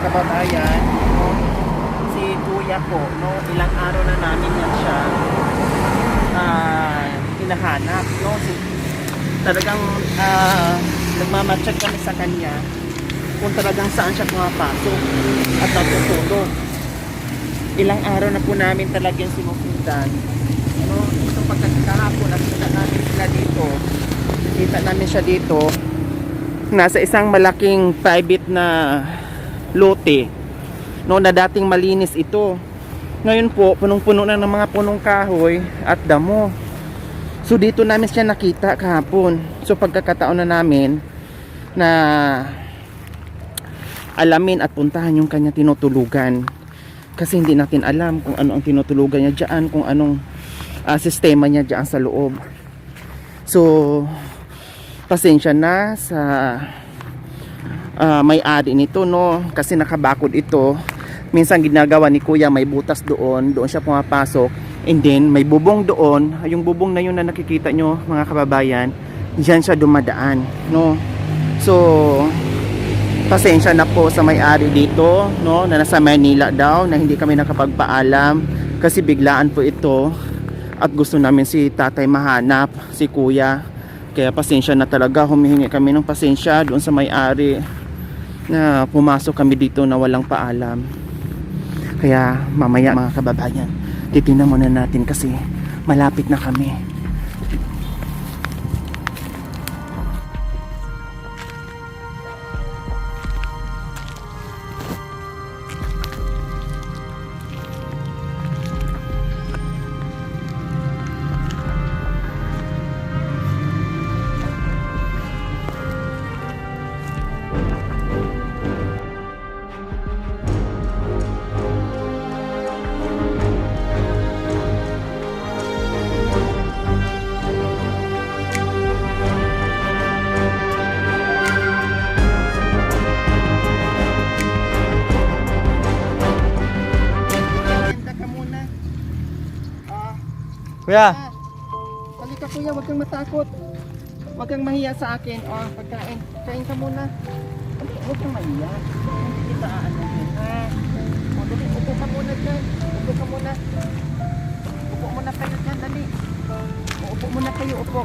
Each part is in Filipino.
kababayan, no, si kuya po, no, ilang araw na namin yan siya hinahanap, no. Talagang nagmamatsyag kami sa kanya kung talagang saan siya pumapasok at natutulog. Ilang araw na po namin talagang sinusundan, no. So pagkakahapon nakita namin sila dito, nakita namin siya dito nasa isang malaking private na lote, no, na dating malinis ito. Ngayon po punong-puno na ng mga punong kahoy at damo. So dito namin siya nakita kahapon. So pagkakataon na namin na alamin at puntahan yung kanya tinutulugan, kasi hindi natin alam kung ano ang tinutulugan niya diyan, kung anong sistema niya diyan sa loob. So pasensya na sa may-ari nito, no, kasi nakabakod ito. Minsan ginagawa ni kuya, may butas doon siya pumapasok, and then may bubong doon. Yung bubong na yun na nakikita nyo mga kababayan, diyan siya dumadaan, no. So pasensya na po sa may-ari dito, no, na nasa Manila daw, na hindi kami nakapagpaalam kasi biglaan po ito at gusto namin si tatay mahanap, si kuya. Kaya pasensya na talaga, humihingi kami ng pasensya doon sa may-ari na pumasok kami dito na walang paalam. Kaya mamaya mga kababayan, titingnan muna natin kasi malapit na kami. Kuya, Halika kuya, wag kang matakot. Wag kang mahiya sa akin. Pagkain. Kain ka muna. Huwag kang mahiya. Hindi kita aanahin, ha? Dali, upo ka muna dyan. Upo ka muna. Upo muna kayo dyan, dali. Upo muna kayo, upo.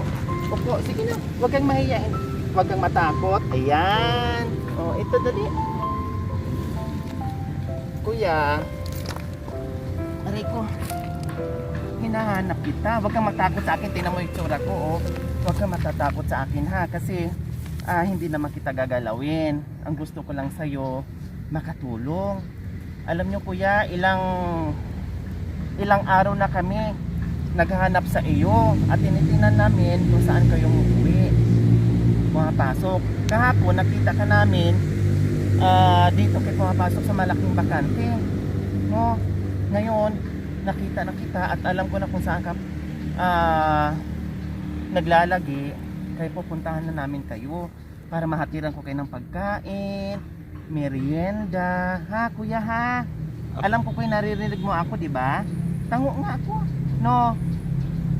Upo, sige na. Wag kang mahiya. Wag kang matakot. Ayan. Ito dali. Kuya. Aray ko. Hinahanap kita. Huwag kang matakot sa akin. Tingnan mo yung tsura ko, oh. Huwag kang matatakot sa akin, ha. Kasi hindi naman kita gagalawin. Ang gusto ko lang sa'yo, makatulong. Alam nyo kuya, ilang araw na kami naghahanap sa iyo at tinitingnan namin kung saan kayong uuwi, pumapasok. Kahapon nakita ka namin dito kayo pumapasok sa malaking bakante, no? Ngayon nakita na kita at alam ko na kung saan ka naglalagi. Kaya pupuntahan na namin kayo para mahatiran ko kayo ng pagkain, merienda, ha kuya, ha? Alam ko kuya, naririnig mo ako, di ba? Tango nga ako, no?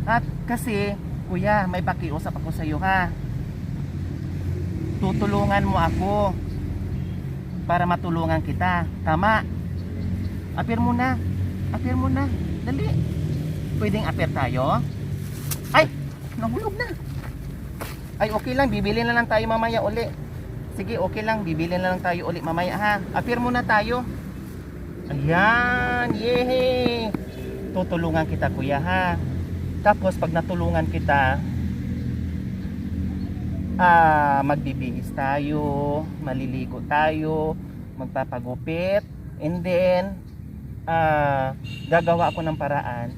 At kasi kuya, may pakiusap ako sa iyo, ha? Tutulungan mo ako para matulungan kita, tama? Appear mo na. Appear mo na. Dali. Pwedeng appear tayo? Ay! Nahulog na. Ay, okay lang. Bibili na lang tayo mamaya uli. Sige, okay lang. Bibili na lang tayo uli mamaya, ha? Appear muna tayo. Ayan. Yehey! Tutulungan kita, kuya, ha? Tapos, pag natulungan kita, magbibihis tayo, maliligo tayo, magpapagupit, and then, gagawa ako ng paraan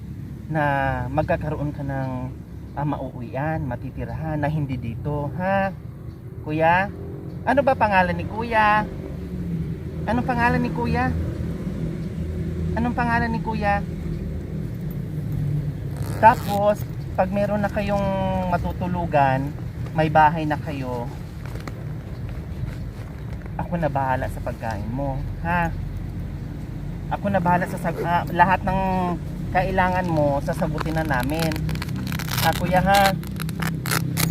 na magkakaroon ka ng mauuwian, matitirahan na hindi dito, ha? Kuya? Ano ba pangalan ni kuya? Anong pangalan ni kuya? Anong pangalan ni kuya? Tapos, pag meron na kayong matutulugan, may bahay na kayo, ako na bahala sa pagkain mo, ha? Ako na bahala sa lahat ng kailangan mo, sasagutin na namin. Kuya, ha?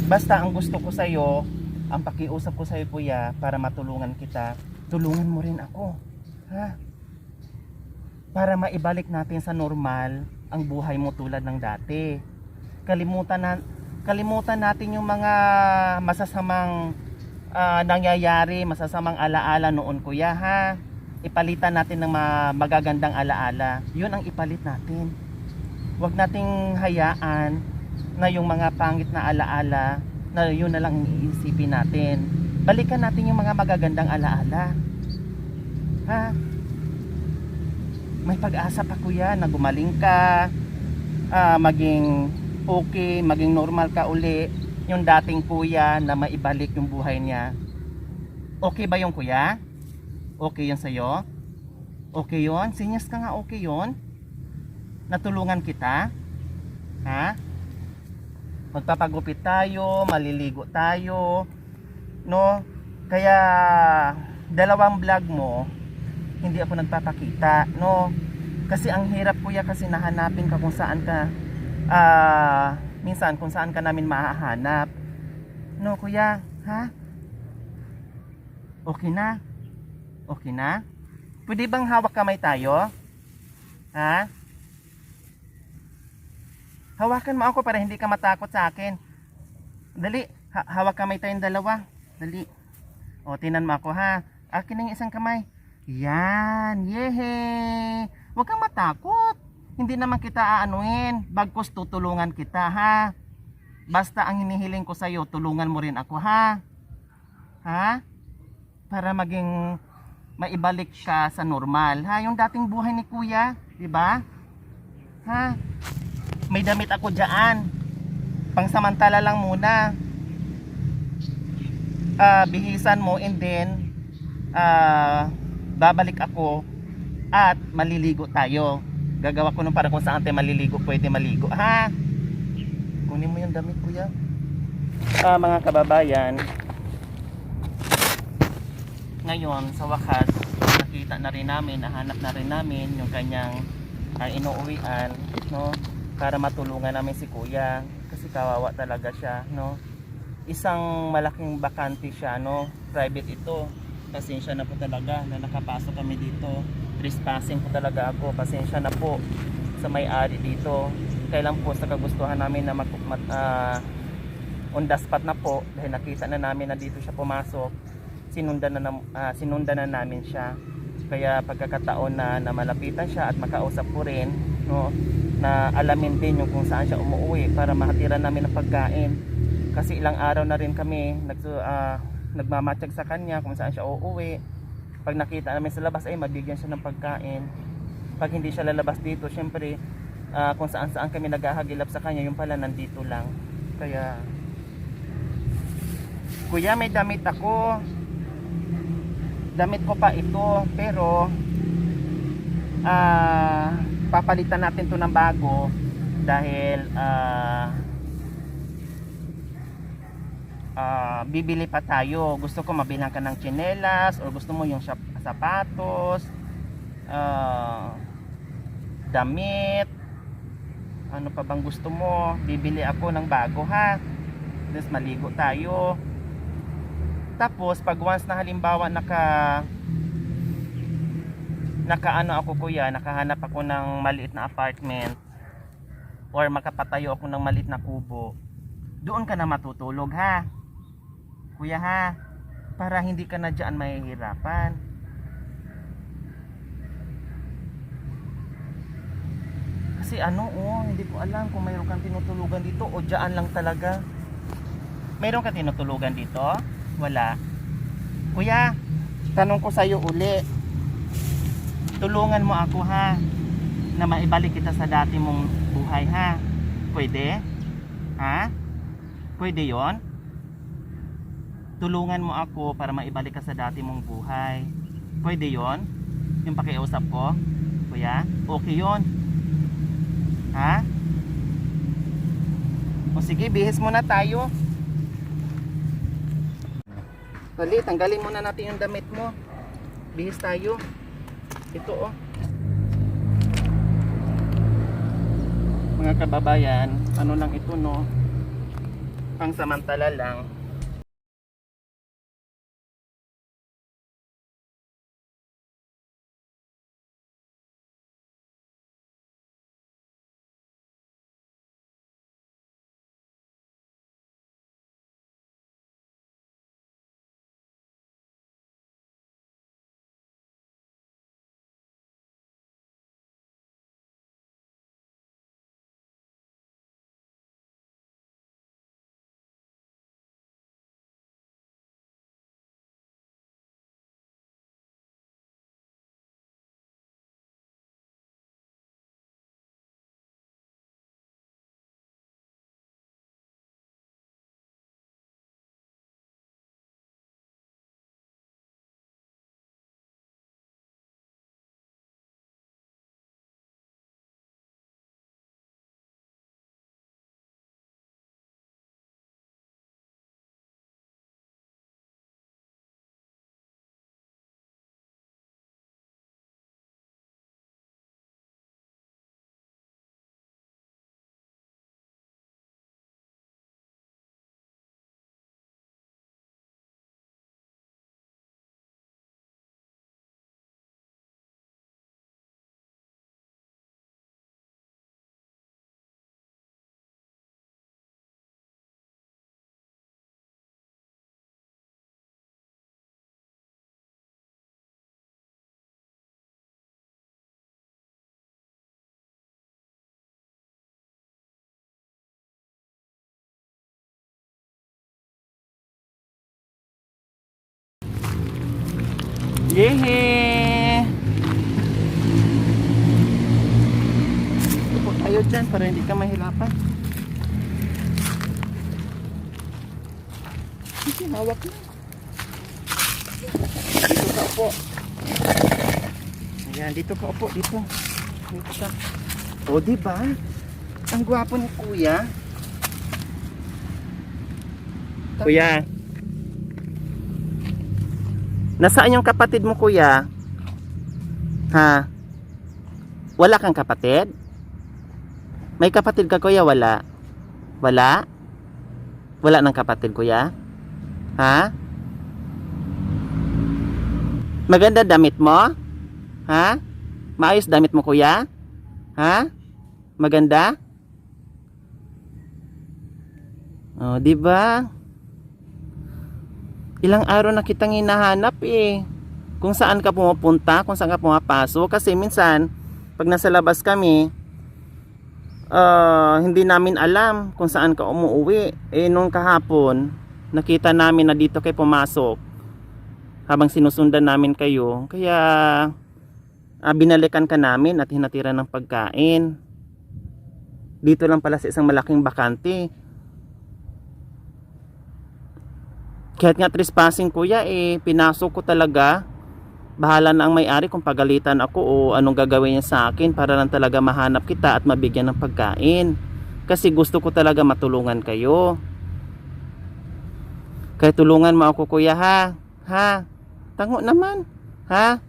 Basta ang gusto ko sa'yo, ang pakiusap ko sa'yo kuya, para matulungan kita, tulungan mo rin ako. Ha? Para maibalik natin sa normal ang buhay mo tulad ng dati. Kalimutan natin yung mga masasamang nangyayari, masasamang alaala noon, kuya, ha? Ipalitan natin ng magagandang alaala. Yun ang ipalit natin. Huwag nating hayaan na yung mga pangit na alaala na yun na lang iisipin natin. Balikan natin yung mga magagandang alaala. Ha? May pag-asa pa, kuya, na gumaling ka, maging okay, maging normal ka uli. Yung dating kuya na maibalik yung buhay niya. Okay ba yung kuya? Okay yun sa'yo? Okay yun? Sinyas ka nga, okay yun? Natulungan kita? Ha? Magpapagupit tayo, maliligo tayo, no? Kaya dalawang vlog mo hindi ako nagpapakita, no? Kasi ang hirap, kuya, kasi nahanapin ka kung saan ka minsan kung saan ka namin mahahanap, no, kuya, ha? Okay na? Okay na? Pwede bang hawak kamay tayo? Ha? Hawakan mo ako para hindi ka matakot sa akin. Dali, hawak kamay tayong dalawa. Dali. O, tinan mo ako, ha? Akin ang isang kamay. Yan, yehe. Huwag kang matakot. Hindi naman kita aanuin. Bagkus tutulungan kita, ha? Basta ang hinihiling ko sa'yo, tulungan mo rin ako, ha? Ha? Para maging maibalik ka sa normal, ha? Yung dating buhay ni kuya, di ba? Ha? May damit ako diyan. Pangsamantala lang muna. Bihisan mo and then babalik ako at maliligo tayo. Gagawa ko nung para kung saan tayo maliligo, pwede maligo, ha? Kunin mo yung damit, kuya. Mga kababayan, ngayon sa wakas nakita na rin namin, nahanap na rin namin yung kanyang inuuwian, no? Para matulungan namin si kuya kasi kawawa talaga siya, no? Isang malaking bakante siya, no? Private ito. Pasensya na po talaga na nakapasok kami dito. Trespassing po talaga ako. Pasensya na po sa may-ari dito. Kailan po sa kagustuhan namin na on the spot na po dahil nakita na namin na dito siya pumasok. Sinundan na namin siya. Kaya pagkakataon na malapitan siya at makausap ko rin, no, na alamin din yung kung saan siya umuwi para mahatiran namin ng pagkain. Kasi ilang araw na rin kami nagmamatsyag sa kanya kung saan siya uuwi. Pag nakita namin sa labas ay mabigyan siya ng pagkain. Pag hindi siya lalabas dito, syempre kung saan kami naghahagilap sa kanya, yung pala nandito lang. Kaya kuya, may damit ako. Damit ko pa ito, pero papalitan natin to ng bago dahil bibili pa tayo. Gusto ko mabilang ka ng tsinelas or gusto mo yung sapatos, damit, ano pa bang gusto mo. Bibili ako ng bago, ha? Tapos maligo tayo. Tapos pag once na halimbawa nakaano ako, kuya, nakahanap ako ng maliit na apartment or makapatayo ako ng maliit na kubo, doon ka na matutulog, ha, kuya, ha? Para hindi ka na dyan mahihirapan. Kasi hindi ko alam kung mayroon kang tinutulugan dito o dyan lang talaga. Mayroon kang tinutulugan dito? Wala. Kuya, tanong ko sa'yo uli. Tulungan mo ako, ha, na maibalik kita sa dati mong buhay, ha? Pwede? Ha? Pwede yon? Tulungan mo ako para maibalik ka sa dati mong buhay. Pwede yon? Yung pakiusap ko, kuya? Okay yon? Ha? O sige, bihis muna tayo. Dali, tanggalin muna natin yung damit mo. Bihis tayo. Ito, oh. Mga kababayan, ano lang ito, no? Pangsamantala lang. Yehe! Upo tayo dyan para hindi ka mahirapan. Sige, hawak na. Dito ka upo. Ayan, dito ka upo. Dito. Dito ka. O, diba? Ang gwapo ni Kuya. Kuya. Nasaan yung kapatid mo, Kuya? Ha? Wala kang kapatid? May kapatid ka, Kuya? Wala? Wala? Wala ng kapatid, Kuya? Ha? Maganda damit mo? Ha? Maayos damit mo, Kuya? Ha? Maganda? Oh, di ba? Ilang araw na kitang hinahanap eh. Kung saan ka pumupunta, kung saan ka pumapasok. Kasi minsan, pag nasa labas kami, hindi namin alam kung saan ka umuwi. Eh, nung kahapon, nakita namin na dito kayo pumasok habang sinusundan namin kayo. Kaya, binalikan ka namin at hinatira ng pagkain. Dito lang pala sa isang malaking bakante. Kahit nga trespassing, Kuya, eh, pinasok ko talaga. Bahala na ang may-ari kung pagalitan ako o anong gagawin niya sa akin para lang talaga mahanap kita at mabigyan ng pagkain. Kasi gusto ko talaga matulungan kayo. Kaya tulungan mo ako, Kuya, ha? Ha? Tango naman. Ha?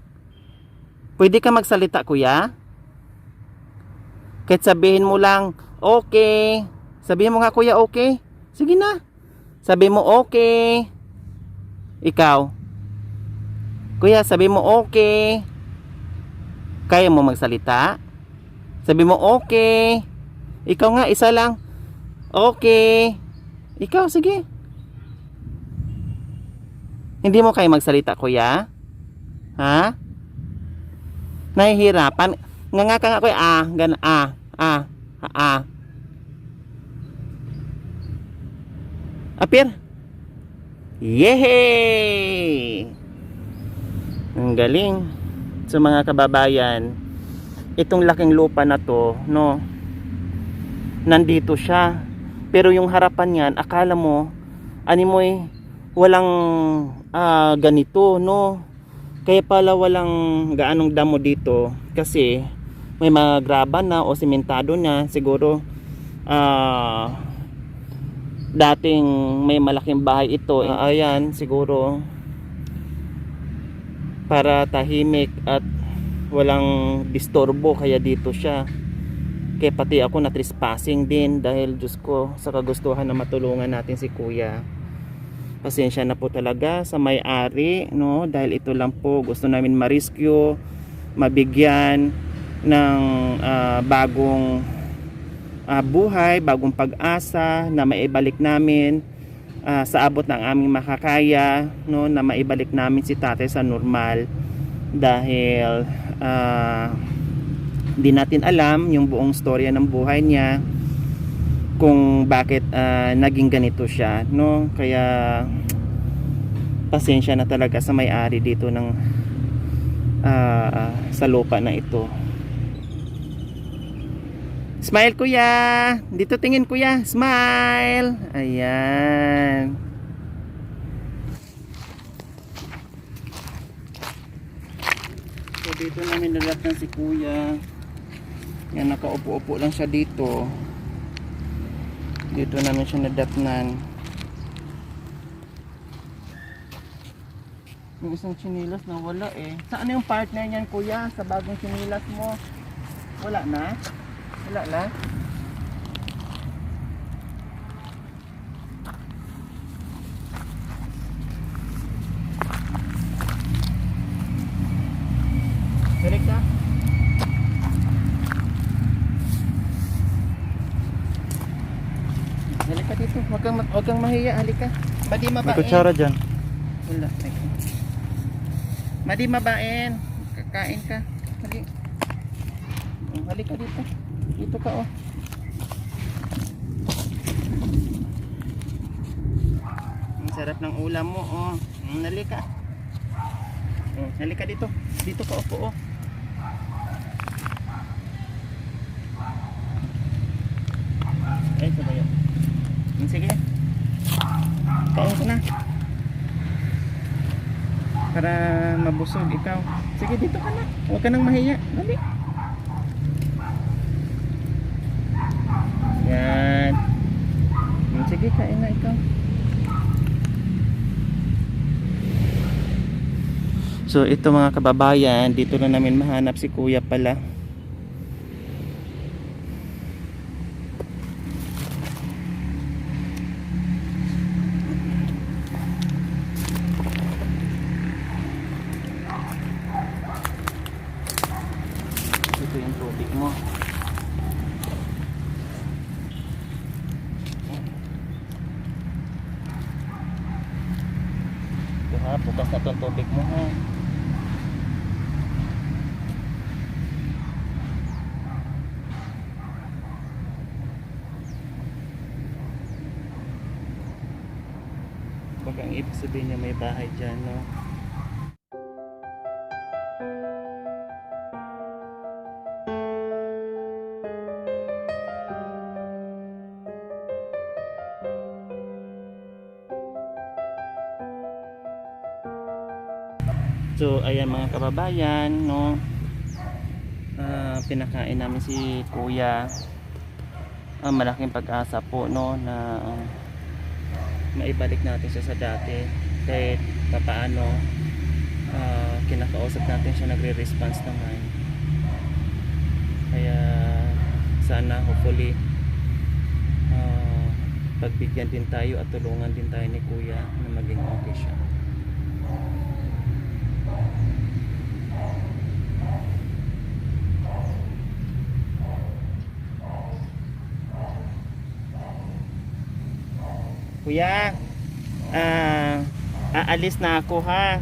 Pwede ka magsalita, Kuya? Kahit sabihin mo lang, okay. Sabihin mo nga, Kuya, okay. Sige na. Sabihin mo, okay. Ikaw, Kuya, sabi mo okay. Kaya mo magsalita? Sabi mo okay. Ikaw nga, isa lang. Okay. Ikaw, sige. Hindi mo kaya magsalita, Kuya? Ha? Nahihirapan? Nga ka nga, Kuya. Apir. Yehey! Ang galing. So mga kababayan, itong laking lupa na to, no, nandito siya. Pero yung harapan niyan, akala mo, animoy, walang ganito, no. Kaya pala walang gaanong damo dito. Kasi may mga graba na o simentado na. Siguro, dating may malaking bahay ito. Ayan, siguro para tahimik at walang disturbo, kaya dito siya. Kaya pati ako na trespassing din dahil Diyos ko, sa kagustuhan na matulungan natin si Kuya. Pasensya na po talaga sa may-ari, no, dahil ito lang po gusto namin ma-rescue, mabigyan ng bagong buhay, bagong pag-asa na maibalik namin sa abot ng aming makakaya, no, na maibalik namin si tatay sa normal. Dahil di natin alam yung buong storya ng buhay niya, kung bakit naging ganito siya, no. Kaya pasensya na talaga sa may-ari dito ng sa lupa na ito. Smile, Kuya. Dito tingin, Kuya. Smile. Ayan. So dito namin nalatnan si Kuya. Yan, nakaupo-upo lang siya dito. Dito namin siya nadatnan. Yung isang chinilas na wala eh. Saan yung partner niyan, Kuya? Sa bagong chinilas mo? Wala na? Wala na? Balik ka? Balik ka dito. Huwag kang mahiya. Halik ka. Madi mabain. May kutsara dyan. Wala. Madi mabain. Kakain ka. Halik. Halik ka dito. Dito ka, oh. Ang sarap ng ulam mo, oh. Halik ka. Halika dito. Dito ka upo, oh. Ay, ito ba yun? Sige. Kain ko na. Para mabusog ikaw. Sige, dito ka na. Huwag ka nang mahiya. Dali. Yan. Sige, kain na ikaw. So ito mga kababayan, dito na namin mahanap si kuya pala. Ito yung tubig mo. Ito ha, bukas na itong tubig mo ha. Baka ang ibig sabihin niya may bahay dyan, no? So ayan mga kababayan, no, pinakain namin si kuya. Malaking pag-asa po, no, na maibalik natin siya sa dati kahit papaano. Kinakausap natin siya, nagre-response naman, kaya sana hopefully pagbigyan din tayo at tulungan din tayo ni kuya na maging okay siya. Kuya, aalis na ako ha.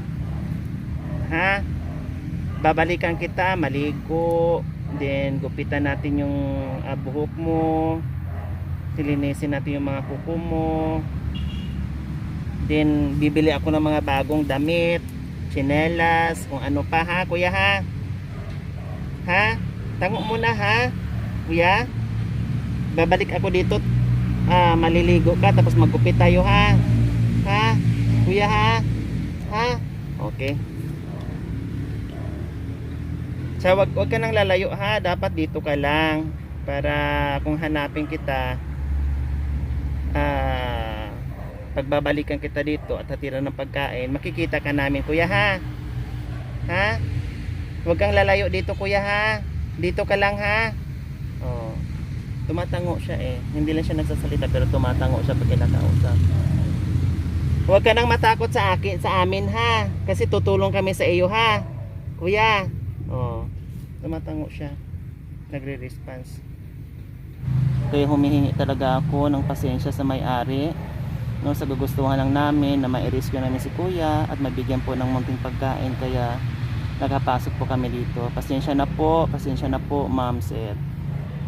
Ha? Babalikan kita, maligo, then gupitan natin yung buhok mo, silinisin natin yung mga kuko mo, then bibili ako ng mga bagong damit, tsinelas, kung ano pa ha kuya ha. Ha? Tango muna ha kuya. Babalik ako dito, maliligo ka tapos magupit tayo ha. Ha? Kuya ha? Ha? Okay. So wag ka nang lalayo ha, dapat dito ka lang para kung hanapin kita, pagbabalikan kita dito at hatira ng pagkain, makikita ka namin kuya ha. Ha? Wag kang lalayo dito kuya ha. Dito ka lang ha. Oh. Tumatango siya eh. Hindi lang siya nagsasalita pero tumatango siya pag kinakausap. Huwag ka nang matakot sa amin ha. Kasi tutulong kami sa iyo ha. Kuya. Oh. Tumatango siya. Nagre-response. Kaya humihingi talaga ako ng pasensya sa may-ari. No, sa gugustuhan lang namin na ma-rescue namin si kuya at mabigyan po ng munting pagkain, kaya nakapasok po kami dito. Pasensya na po ma'am sir.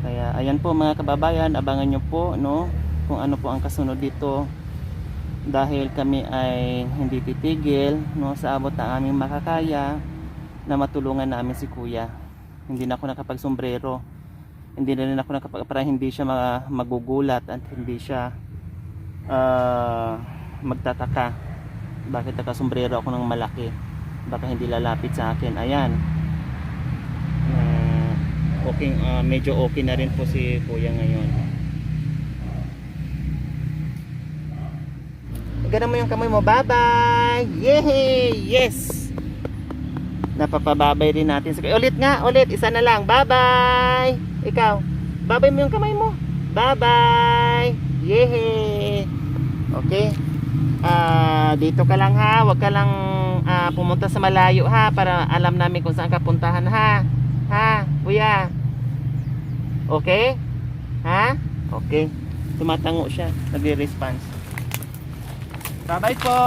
Kaya ayan po mga kababayan, abangan nyo po, no, kung ano po ang kasunod dito, dahil kami ay hindi titigil, no, sa abot ng aming makakaya na matulungan namin si kuya. Hindi na ako nakapagsombrero, hindi na rin ako para hindi siya magugulat at hindi siya magtataka bakit nakasombrero ako ng malaki, baka hindi lalapit sa akin. Ayan, okay, medyo okay na rin po si kuya ngayon. Ganun mo yung kamay mo, bye bye. Yay! Yes, napapababay rin natin. Ulit nga, ulit, isa na lang, bye bye. Ikaw, babay mo yung kamay mo, bye bye. Yay! Okay, dito ka lang ha, wag ka lang pumunta sa malayo ha, para alam namin kung saan ka puntahan ha. Ha, kuya? Okay? Ha? Okay. Tumatango siya, nagre-response. Bye-bye po.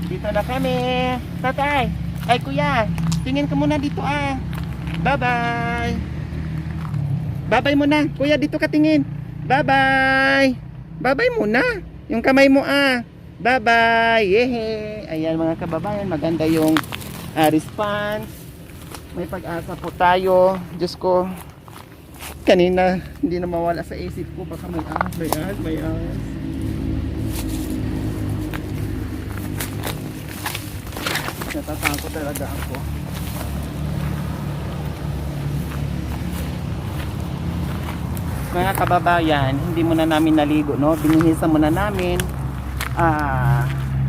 Dito na kami. Tatay. Ay kuya, tingin ka muna dito ah. Bye-bye. Bye-bye muna. Kuya, dito ka tingin. Bye-bye. Bye-bye muna. Yung kamay mo ah. Bye-bye! Yehe! Ayan mga kababayan, maganda yung response. May pag-asa po tayo. Diyos ko, kanina hindi na mawala sa isip ko. Baka may ahas, may ahas, may ahas. Natatakot talaga ako. Mga kababayan, hindi muna namin naligo, no? Binihisan muna namin.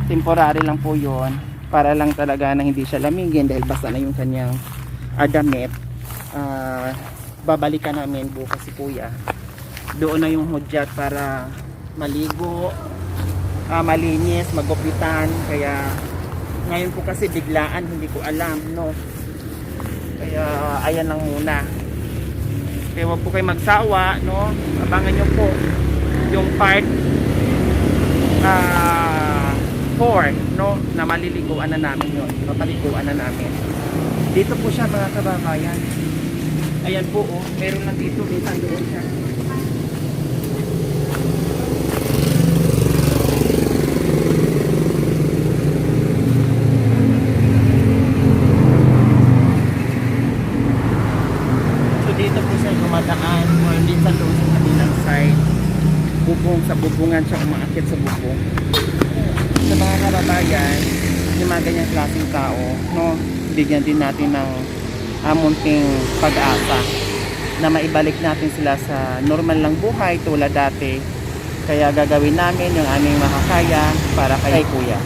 Temporary lang po yon, para lang talaga na hindi siya lamigin dahil basa na yung kanyang damit. Babalikan namin bukas si kuya. Doon na yung hudyat para maligo, malinis, magupitan. Kaya ngayon po kasi biglaan, hindi ko alam, no? Kaya ayan lang muna. Kaya wag po kayo magsawa, no? Abangan nyo po yung part 4, no? Na maliliguan na namin yun. Mapaliguan na namin. Dito po siya mga kababayan. Ayan po, oh. Meron lang dito. Minsan doon siya. So dito po siya dumadaan. Or minsan doon sa kabilang side. Bubong, sa bubungan siya umaakit sa bubong. Sa mga kababayan, yung mga ganyang klaseng tao, no? Bigyan din natin ng munting pag-asa na maibalik natin sila sa normal lang buhay tulad dati. Kaya gagawin namin yung aming makakaya para kay kuya.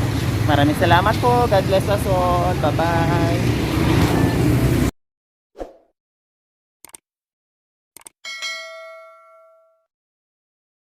Maraming salamat po. God bless us all. Bye bye.